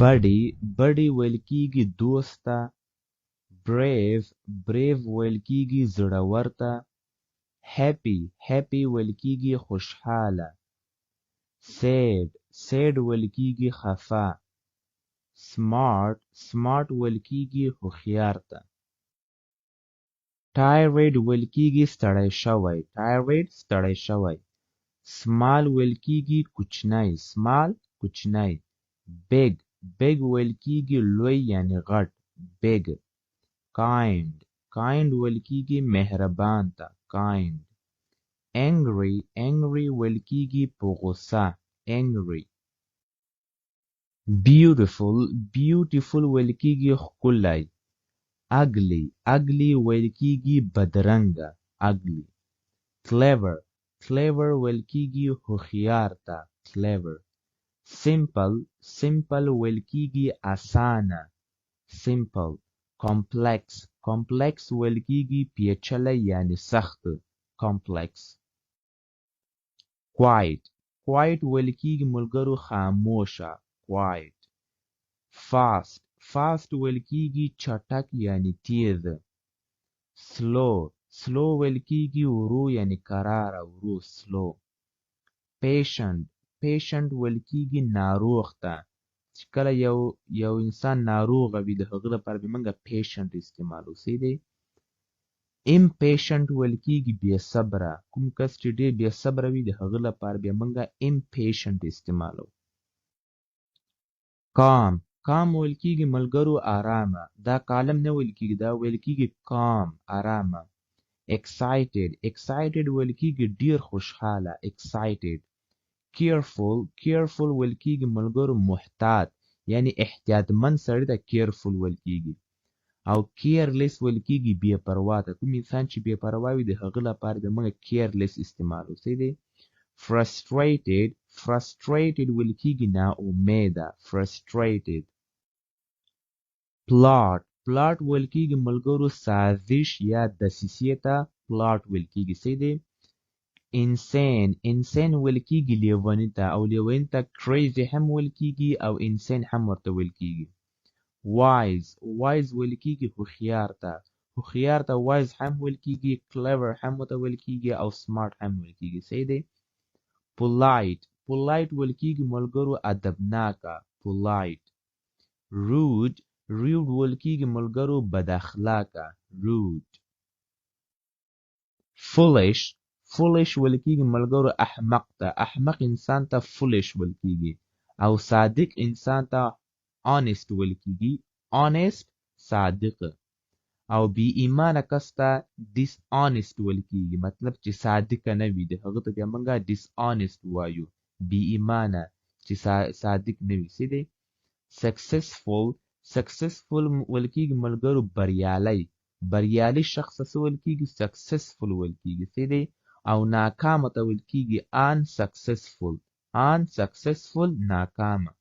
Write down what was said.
بډي ویل کیږي دوست ته. brave ویل کیږي زړور ته. happy ویل کیږي خوشحاله. sad ویل کیږي خفه. smart ویل کیږي هوښیار ته. tired ویل کیږي ستړی شوی. small ویل کیږي کوچنی. big ویل کیږي لوی یعنی غټ. big. kind ویل کیږي مهربان ته. kind. angry ویل کیږي په غوسه. angry. beautiful ویل کیږي ښکلی. ugly ویل کیږي بدرنګه. ugly. clever ویل کیږي هوښیار ته. clever. simple ویل کیږي اسانه. simple. complex ویل کیږي پیچلی یعنی سخت. complex. quiet ویل کیږي ملګرو خاموشه. quiet. fast ویل کیږي چټک یعنی تیز. slow ویل کیږي ورو یعنی کراره ورو. slow. patient ویل کیږي ناروغ ته. چې کله یو انسان ناروغه وي د هغه لپاره به موږ patient استعمالو. دی impatient ویل کیږي بې صبره. کوم کس چې ډېر بې صبره وي د هغه لپاره به موږ impatient استعمالو. calm ویل کیږي ملګرو آرامه. دا کالم نه ویل کیږي دا ویل کیږي calm آرامه. excited ویل کیږي ډېر خوشحاله. excited. careful ویل کیږي ملګرو محتاط یعنی احتیاطمن سړی ته careful ویل کیږي. او careless ویل کیږي بې پروا ته. کوم انسان چې بې پروا وي د هغه لپاره به موږ careless استعمالو. دی frustrated ویل کیږي ناامیده. frustrated. plot ویل کیږي ملګرو سازش یا دسیسې ته plot ویل کیږي. دی insane ویل کیږي لیونی ته. او لیونی ته crazy هم ویل کیږي او insane هم ورته ویل کیږي. wise ویل کیږي هوښیار ته. wise هم ویل کیږي. clever هم ورته ویل کیږي او smart هم ویل کیږي. دی polite ویل کیږي ملګرو ادبناکه. polite. rude ویل کیږي ملګرو بد اخلاقه. rude. foolish ویل کیږي ملګرو احمق ته. احمق انسان ته foolish ویل کیږي. او صادق انسان ته honest ویل کیږي. honest صادق. او بی ایمانه کس ته dishonest ویل کیږي. مطلب چې صادق نه وي د هغه ته بیا موږ dishonest وایو. بی ایمانه چې صادق نه وي. دی successful ویل کیږي ملګرو بریالی شخص څه ویل کیږي successful ویل کیږي. دی او ناکامه ته ویل کیږي unsuccessful ناکامه.